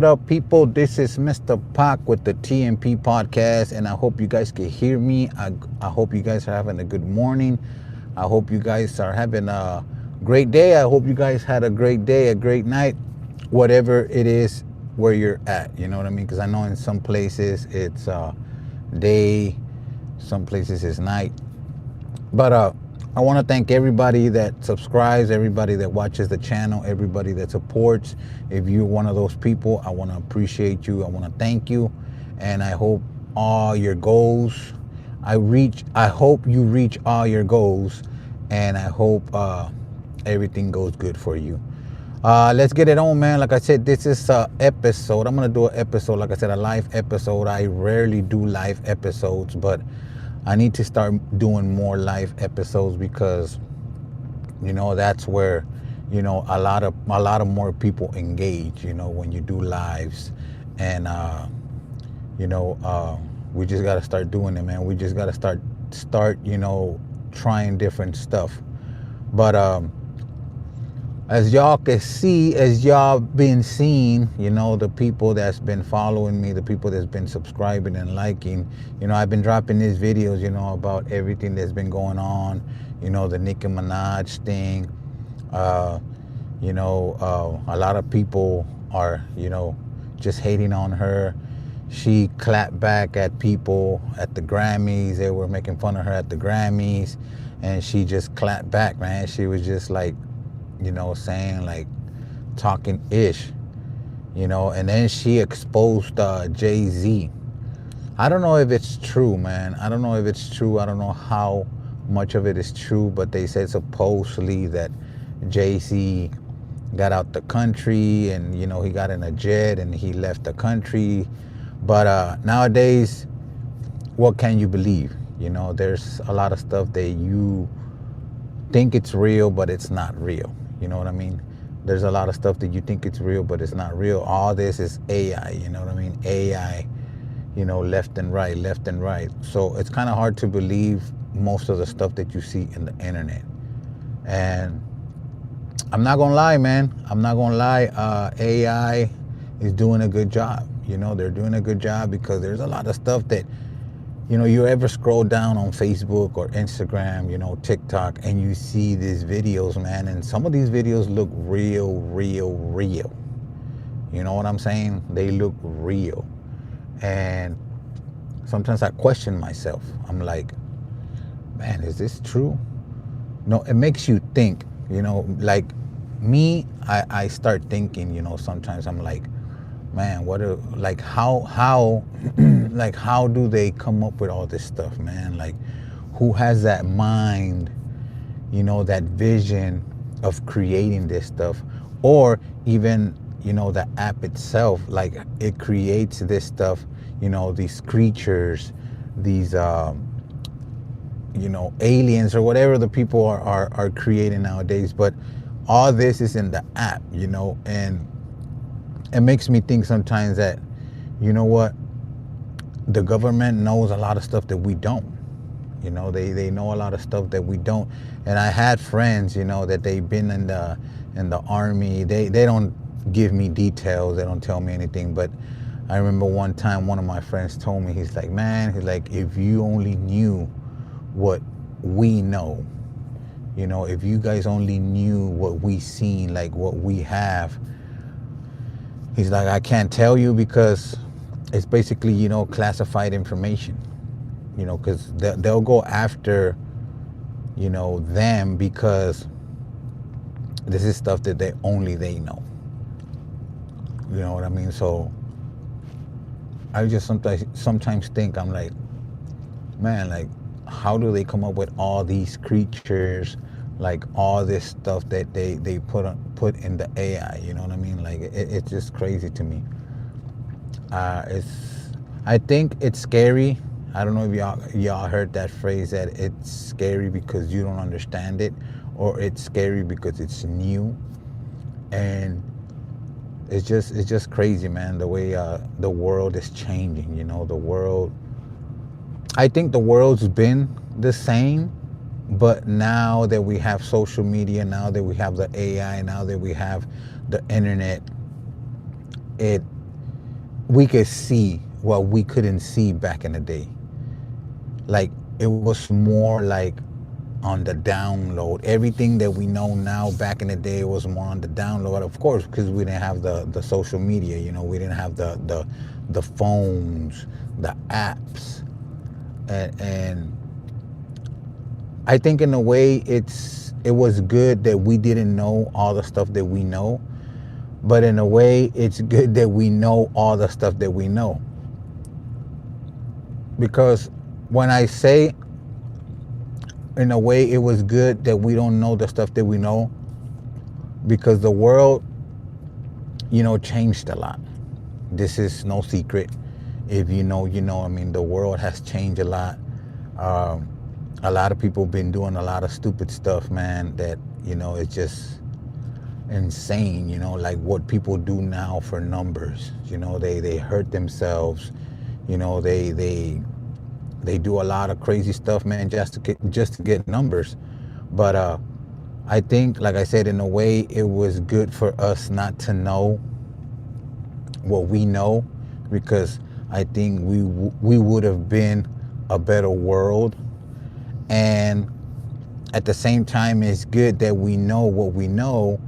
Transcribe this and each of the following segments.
What up, people? This is Mr. Pac with the TMP Podcast, and I hope you guys can hear me. I hope you guys are having a good morning. I hope you guys are having a great day. I hope you guys had a great day, a great night, whatever it is where you're at. You know what I mean? Because I know in some places it's day, some places it's night. But I want to thank everybody that subscribes, everybody that watches the channel, everybody that supports. If you're one of those people, I want to appreciate you. I want to thank you, and I hope all your goals. I hope you reach all your goals, and I hope everything goes good for you. Let's get it on, man. Like I said, this is a episode. I'm gonna do an episode. Like I said, a live episode. I rarely do live episodes, but I need to start doing more live episodes because that's where a lot of more people engage. When you do lives, and you know we just gotta start doing it, man. We just gotta start trying different stuff. But as y'all can see, as y'all been seeing, the people that's been following me, the people that's been subscribing and liking, I've been dropping these videos, about everything that's been going on, the Nicki Minaj thing. A lot of people are, just hating on her. She clapped back at people at the Grammys. They were making fun of her at the Grammys, and she just clapped back, man. She was just like, saying like talking ish, and then she exposed Jay-Z. I don't know if it's true, man. I don't know if it's true. I don't know how much of it is true, but they said supposedly that Jay-Z got out the country and, he got in a jet and he left the country. But nowadays, what can you believe? There's a lot of stuff that you think it's real, but it's not real. You know what I mean? There's a lot of stuff that you think it's real, but it's not real. All this is AI, you know what I mean? AI, left and right, left and right. So it's kind of hard to believe most of the stuff that you see in the internet. And I'm not going to lie, man. I'm not going to lie. AI is doing a good job. They're doing a good job because there's a lot of stuff that, you ever scroll down on Facebook or Instagram, TikTok, and you see these videos, man, and some of these videos look real, real, real. You know what I'm saying? They look real. And sometimes I question myself. I'm like, man, is this true? No, it makes you think, like me, I start thinking, sometimes I'm like, man, how like how do they come up with all this stuff, man? Like, who has that mind, that vision of creating this stuff? Or even, the app itself, like it creates this stuff, these creatures, these aliens or whatever the people are creating nowadays. But all this is in the app, and it makes me think sometimes that, what, the government knows a lot of stuff that we don't. They know a lot of stuff that we don't. And I had friends, that they've been in the army. They don't give me details. They don't tell me anything. But I remember one time one of my friends told me, he's like, man, if you only knew what we know, if you guys only knew what we seen, like what we have. He's like, I can't tell you because it's basically, classified information, because they'll go after, them because this is stuff that they know. You know what I mean? So I just sometimes think, I'm like, man, like, how do they come up with all these creatures, like all this stuff that they put in the AI? You know what I mean? Like it's just crazy to me. I think it's scary. I don't know if y'all heard that phrase, that it's scary because you don't understand it, or it's scary because it's new. And it's just crazy, man, the way the world is changing. I think the world's been the same, but now that we have social media, now that we have the AI, now that we have the internet, it we could see what we couldn't see back in the day. Like it was more like on the download. Everything that we know now back in the day was more on the download, of course, because we didn't have the social media, we didn't have the phones, the apps. And I think in a way it was good that we didn't know all the stuff that we know, but in a way it's good that we know all the stuff that we know. Because when I say in a way it was good that we don't know the stuff that we know, because the world, changed a lot. This is no secret. If you know, I mean, the world has changed a lot. A lot of people been doing a lot of stupid stuff, man, that, it's just insane, like what people do now for numbers. They hurt themselves, they do a lot of crazy stuff, man, just to get numbers. But I think, like I said, in a way, it was good for us not to know what we know, because I think we would have been a better world. And at the same time, it's good that we know what we know,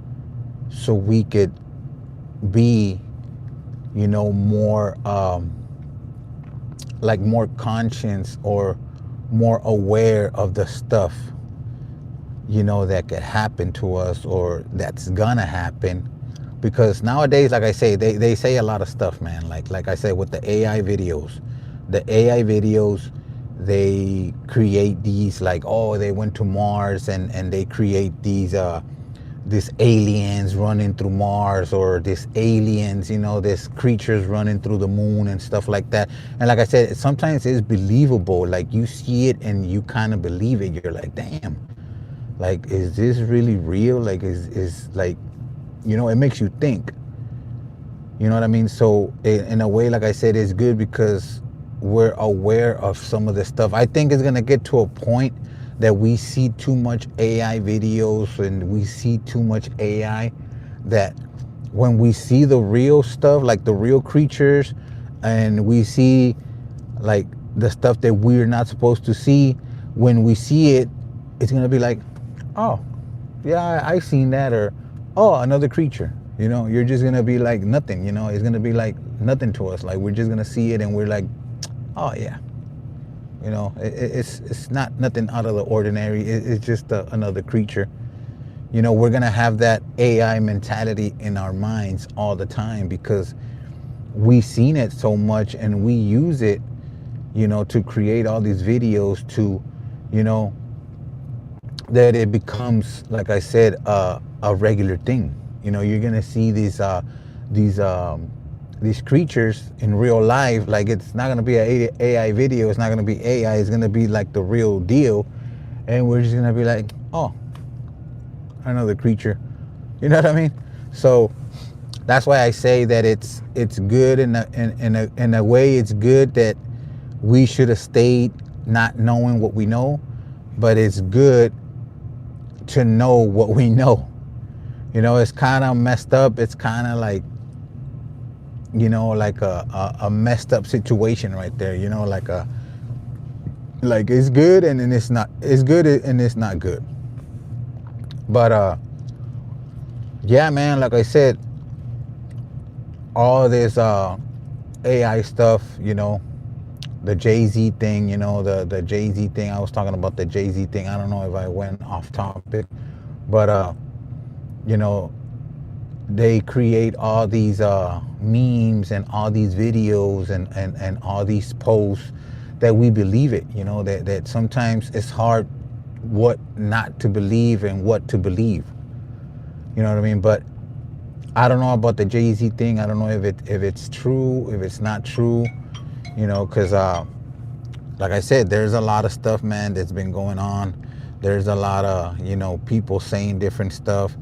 so we could be, more like more conscious or more aware of the stuff, that could happen to us or that's gonna happen. Because nowadays, like I say, they say a lot of stuff, man. Like I said, with the AI videos, they create these, like, oh, they went to Mars, and they create these aliens running through Mars, or these aliens, these creatures running through the moon and stuff like that. And like I said, sometimes it's believable. Like you see it and you kind of believe it. You're like, damn, like, is this really real? Like, is like, it makes you think. You know what I mean? So in a way, like I said, it's good because we're aware of some of this stuff. I think it's going to get to a point that we see too much AI videos and we see too much AI, that when we see the real stuff, like the real creatures, and we see like the stuff that we're not supposed to see, when we see it, it's going to be like, oh, yeah, I seen that, or, oh, another creature. You're just going to be like nothing, it's going to be like nothing to us. Like, we're just going to see it and we're like, oh, yeah. It's not nothing out of the ordinary. It's just another creature. We're going to have that AI mentality in our minds all the time, because we've seen it so much and we use it, to create all these videos to, that it becomes, like I said, a regular thing. You're going to see these creatures in real life. Like, it's not going to be an AI video. It's not going to be AI. It's going to be like the real deal. And we're just going to be like, oh, another creature. You know what I mean? So that's why I say that it's good in a way. It's good that we should have stayed not knowing what we know, but it's good to know what we know. It's kind of messed up. It's kind of like, like a messed up situation right there. Like it's good and then it's not. It's good and it's not good. But yeah, man. Like I said, all this AI stuff. The Jay-Z thing. The Jay-Z thing. I was talking about the Jay-Z thing. I don't know if I went off topic, but they create all these memes and all these videos and all these posts that we believe it. That sometimes it's hard what not to believe and what to believe. You know what I mean? But I don't know about the Jay-Z thing. I don't know if it's true, if it's not true. Because like I said, there's a lot of stuff, man, that's been going on. There's a lot of people saying different stuff.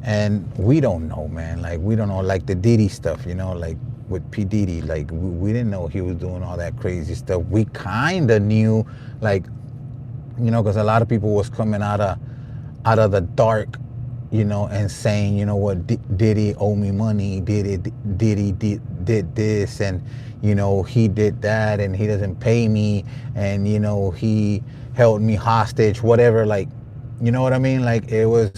And we don't know, man. Like, we don't know, like the Diddy stuff, like with P. Diddy. Like, we didn't know he was doing all that crazy stuff. We kind of knew, like, because a lot of people was coming out of the dark, and saying, what, Diddy owe me money. Diddy did this, and he did that, and he doesn't pay me, and he held me hostage, whatever. Like, you know what I mean? Like, it was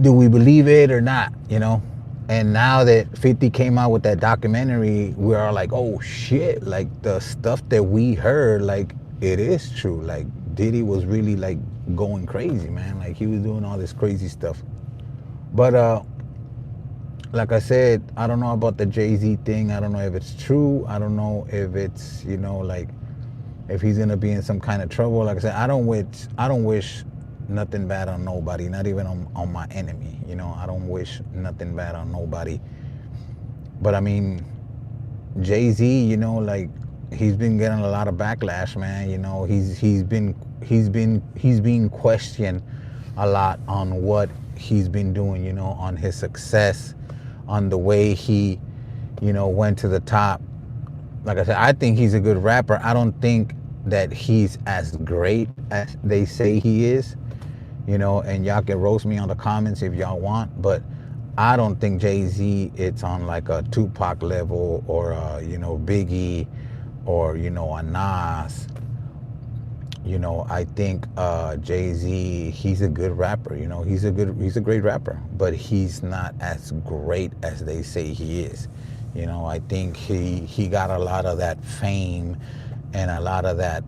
do we believe it or not? And now that 50 came out with that documentary, we are like, oh shit, like the stuff that we heard, like it is true. Like Diddy was really like going crazy, man. Like he was doing all this crazy stuff. But like I said, I don't know about the Jay-Z thing. I don't know if it's true. I don't know if it's, like if he's gonna be in some kind of trouble. Like I said, I don't wish nothing bad on nobody, not even on my enemy. I don't wish nothing bad on nobody. But I mean, Jay-Z, like he's been getting a lot of backlash, man. He's being questioned a lot on what he's been doing, on his success, on the way he, went to the top. Like I said, I think he's a good rapper. I don't think that he's as great as they say he is. And y'all can roast me on the comments if y'all want, but I don't think Jay-Z it's on like a Tupac level or Biggie or a Nas. I think Jay-Z, he's a good rapper. He's a great rapper, but he's not as great as they say he is. I think he got a lot of that fame and a lot of that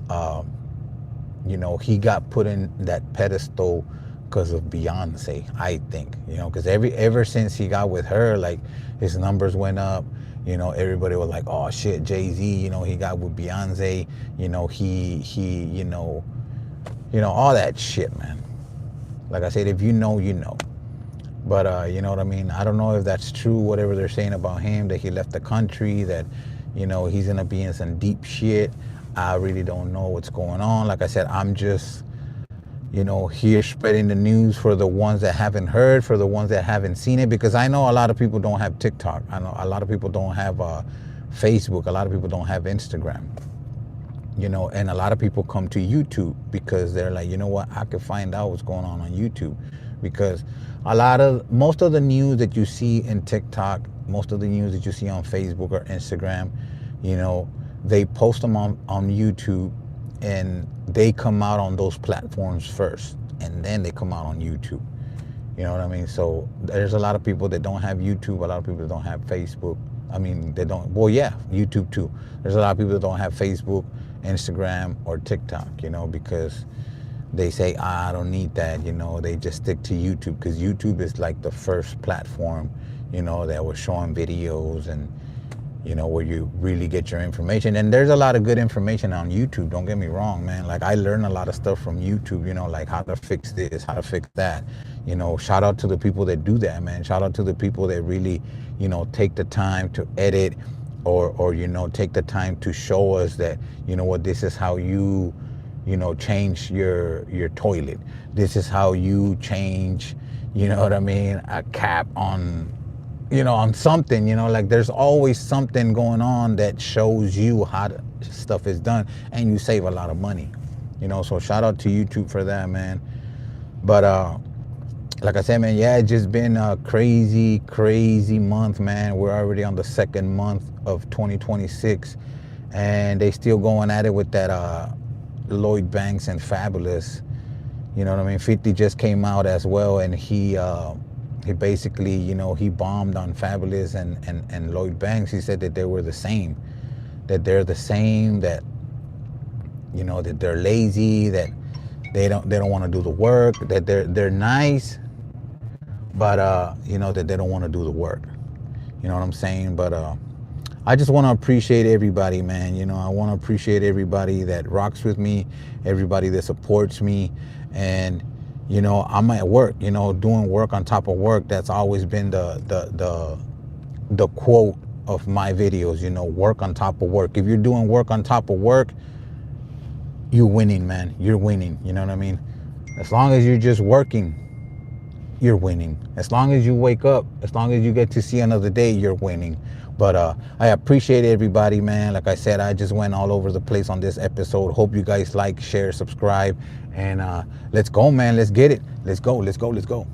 he got put in that pedestal because of Beyonce, I think, because ever since he got with her, like his numbers went up, everybody was like, oh shit, Jay-Z, he got with Beyonce, he all that shit, man. Like I said, if you know, you know. But you know what I mean? I don't know if that's true, whatever they're saying about him, that he left the country, that, he's gonna be in some deep shit. I really don't know what's going on. Like I said, I'm just, here spreading the news for the ones that haven't heard, for the ones that haven't seen it, because I know a lot of people don't have TikTok. I know a lot of people don't have Facebook. A lot of people don't have Instagram. And a lot of people come to YouTube because they're like, you know what, I can find out what's going on YouTube. Because most of the news that you see in TikTok, most of the news that you see on Facebook or Instagram, they post them on YouTube, and they come out on those platforms first, and then they come out on YouTube. You know what I mean? So there's a lot of people that don't have YouTube, a lot of people that don't have Facebook. I mean, they don't, well, yeah, YouTube too. There's a lot of people that don't have Facebook, Instagram, or TikTok, because they say, I don't need that, they just stick to YouTube, because YouTube is like the first platform, that was showing videos and, where you really get your information. And there's a lot of good information on YouTube, don't get me wrong, man. Like I learn a lot of stuff from YouTube, like how to fix this, how to fix that. Shout out to the people that do that, man. Shout out to the people that really, take the time to edit or take the time to show us that, what, this is how you, change your toilet. This is how you change, a cap on, on something, like there's always something going on that shows you how stuff is done, and you save a lot of money, so shout out to YouTube for that, man. But like I said, man, yeah, it's just been a crazy month, man. We're already on the second month of 2026, and they still going at it with that Lloyd Banks and Fabulous. You know what I mean? 50 just came out as well, and he basically, he bombed on Fabulous and Lloyd Banks. He said that they were the same, that they're the same, that, that they're lazy, that they don't want to do the work, that they're nice, but that they don't want to do the work. You know what I'm saying? But I just want to appreciate everybody, man. I want to appreciate everybody that rocks with me, everybody that supports me. And I'm at work, doing work on top of work. That's always been the quote of my videos, work on top of work. If you're doing work on top of work, you're winning, man. You're winning. You know what I mean? As long as you're just working, you're winning. As long as you wake up, as long as you get to see another day, you're winning. But I appreciate everybody, man. Like I said, I just went all over the place on this episode. Hope you guys like, share, subscribe, and let's go, man. Let's get it. Let's go.